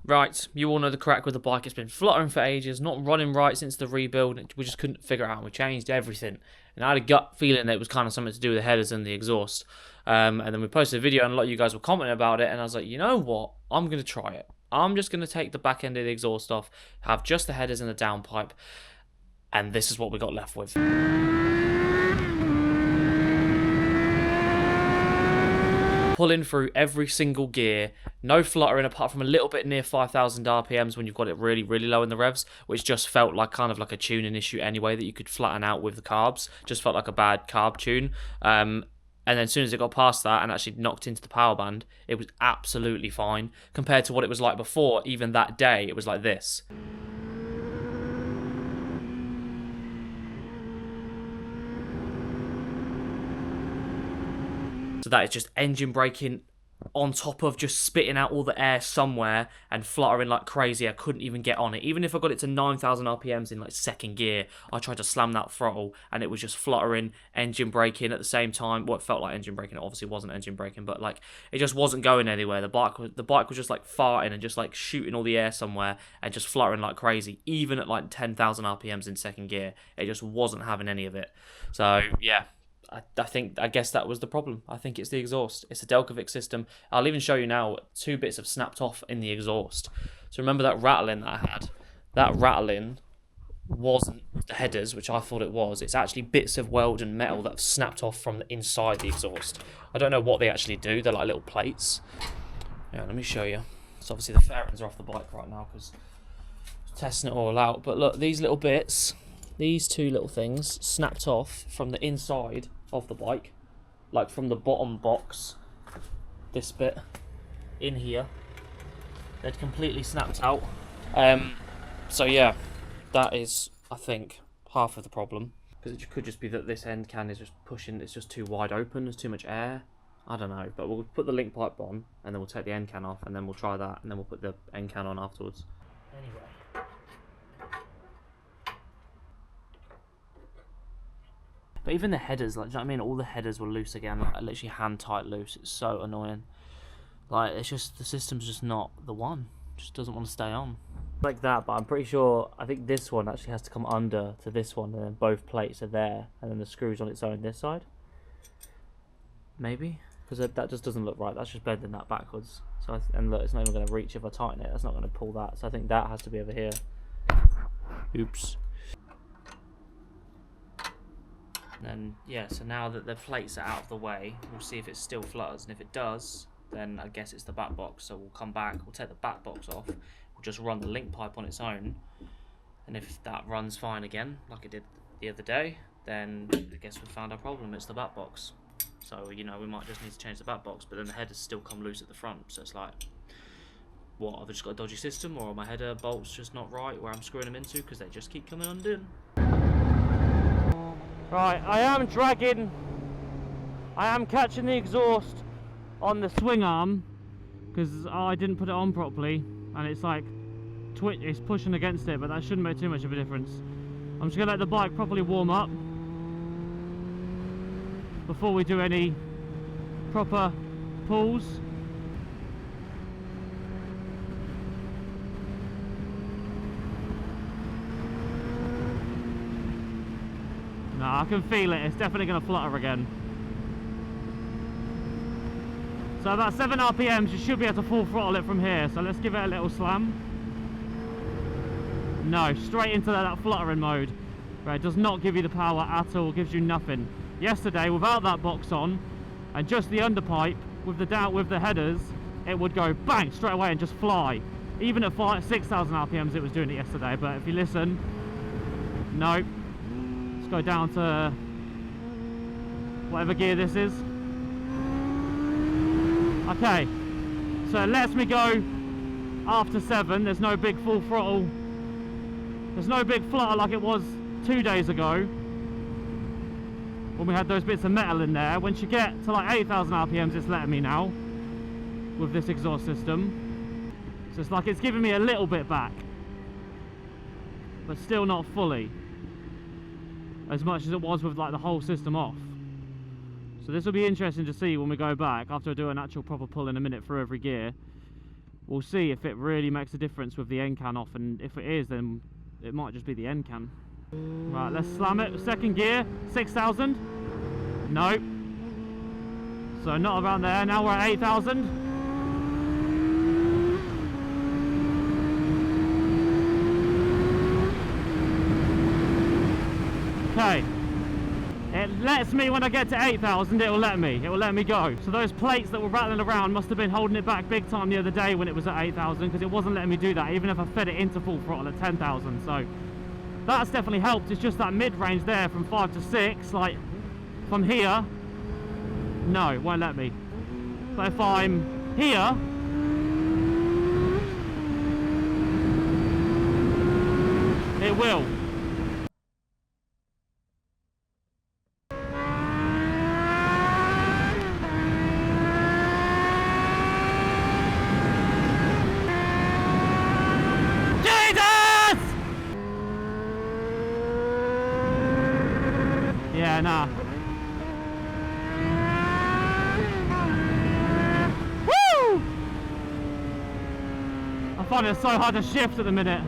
Right, you all know the crack with the bike. It's been fluttering for ages, not running right since the rebuild. We just couldn't figure it out. We changed everything. And I had a gut feeling that it was kind of something to do with the headers and the exhaust. And then we posted a video and a lot of you guys were commenting about it. And I was like, you know what? I'm going to try it. I'm just going to take the back end of the exhaust off, have just the headers and the downpipe. And this is what we got left with. Pulling through every single gear, no fluttering apart from a little bit near 5,000 RPMs when you've got it really, really low in the revs, which just felt like kind of like a tuning issue anyway that you could flatten out with the carbs. Just felt like a bad carb tune. And then as soon as it got past that and actually knocked into the power band, it was absolutely fine. Compared to what it was like before, even that day, it was like this. So that is just engine braking on top of just spitting out all the air somewhere and fluttering like crazy. I couldn't even get on it. Even if I got it to 9,000 RPMs in like second gear, I tried to slam that throttle and it was just fluttering, engine braking at the same time. Well, it felt like engine braking. It obviously wasn't engine braking, but like it just wasn't going anywhere. The bike was just like farting and just like shooting all the air somewhere and just fluttering like crazy. Even at like 10,000 RPMs in second gear, it just wasn't having any of it. So yeah. I guess that was the problem. I think it's the exhaust. It's a Delcovic system. I'll even show you now, 2 bits have snapped off in the exhaust. So remember that rattling that I had? That rattling wasn't the headers, which I thought it was. It's actually bits of weld and metal that have snapped off from the inside the exhaust. I don't know what they actually do. They're like little plates. Yeah, let me show you. So obviously the fairings are off the bike right now because I'm testing it all out. But look, these little bits, these 2 little things snapped off from the inside of the bike, like from the bottom box, this bit in here, they'd completely snapped out. So yeah, that is, I think, half of the problem, because it could just be that this end can is just pushing, it's just too wide open, there's too much air, I don't know. But we'll put the link pipe on and then we'll take the end can off and then we'll try that and then we'll put the end can on afterwards. Anyway, but even the headers, like, do you know what I mean? All the headers were loose again, like literally hand tight loose. It's so annoying. Like, it's just, the system's just not the one. It just doesn't want to stay on. Like that, but I'm pretty sure, I think this one actually has to come under to this one, and then both plates are there, and then the screw's on its own this side. Maybe? Because that just doesn't look right. That's just bending that backwards. So and look, it's not even going to reach if I tighten it. That's not going to pull that. So I think that has to be over here. Oops. And then, yeah, so now that the plates are out of the way, we'll see if it still flutters. And if it does, then I guess it's the back box. So we'll come back, we'll take the back box off, we'll just run the link pipe on its own. And if that runs fine again, like it did the other day, then I guess we found our problem. It's the back box. So, you know, we might just need to change the back box, but then the headers still come loose at the front. So it's like, what, have I just got a dodgy system, or are my header bolts just not right where I'm screwing them into because they just keep coming undone? Right, I am catching the exhaust on the swing arm because I didn't put it on properly and it's like, it's pushing against it, but that shouldn't make too much of a difference. I'm just going to let the bike properly warm up before we do any proper pulls. No, I can feel it. It's definitely going to flutter again. So about 7 RPMs, you should be able to full throttle it from here. So let's give it a little slam. No, straight into that fluttering mode. Right, it does not give you the power at all. It gives you nothing. Yesterday, without that box on, and just the underpipe with the headers, it would go bang straight away and just fly. Even at 6,000 RPMs, it was doing it yesterday. But if you listen, no. Let's go down to whatever gear this is. Okay, so it lets me go after 7. There's no big full throttle. There's no big flutter like it was 2 days ago when we had those bits of metal in there. Once you get to like 8,000 RPMs, it's letting me now with this exhaust system. So it's like it's giving me a little bit back, but still not fully as much as it was with like the whole system off. So this will be interesting to see when we go back after I do an actual proper pull in a minute through every gear, we'll see if it really makes a difference with the end can off, and if it is, then it might just be the end can. Right, let's slam it. Second gear, 6,000. Nope. So not around there. Now we're at 8,000. Okay. It lets me when I get to 8,000, it will let me go. So those plates that were rattling around must have been holding it back big time the other day when it was at 8,000, because it wasn't letting me do that, even if I fed it into full throttle at 10,000. So that's definitely helped. It's just that mid-range there from 5 to 6, like from here, no, it won't let me. But if I'm here, it will. Yeah, nah. Woo! I find it so hard to shift at the minute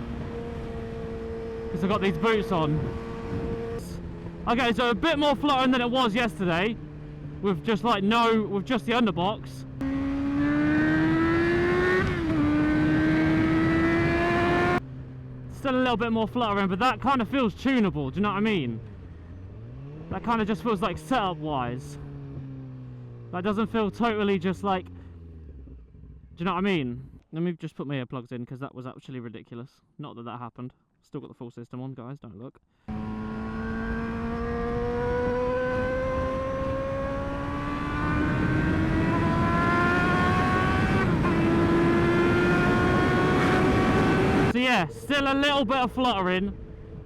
because I've got these boots on. Okay, so a bit more fluttering than it was yesterday, with just like with just the underbox. Still a little bit more fluttering, but that kind of feels tunable. Do you know what I mean? That kind of just feels like setup wise. That doesn't feel totally just like, do you know what I mean? Let me just put my earplugs in because that was actually ridiculous. Not that that happened. Still got the full system on, guys, don't look. So yeah, still a little bit of fluttering.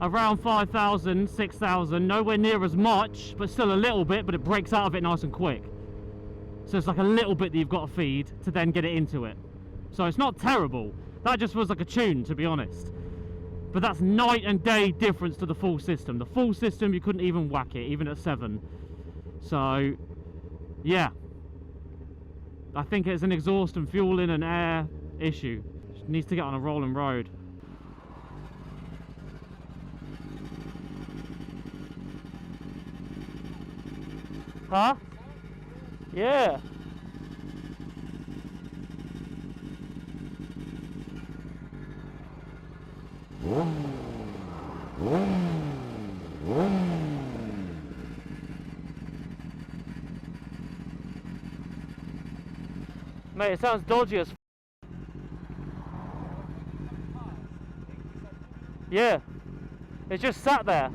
Around 5,000, 6,000, nowhere near as much, but still a little bit, but it breaks out of it nice and quick. So it's like a little bit that you've got to feed to then get it into it. So it's not terrible. That just feels like a tune, to be honest. But that's night and day difference to the full system. The full system, you couldn't even whack it, even at 7. So, yeah. I think it's an exhaust and fueling and air issue. It needs to get on a rolling road. Huh? Yeah. Mate, it sounds dodgy as f. Yeah. It's just sat there.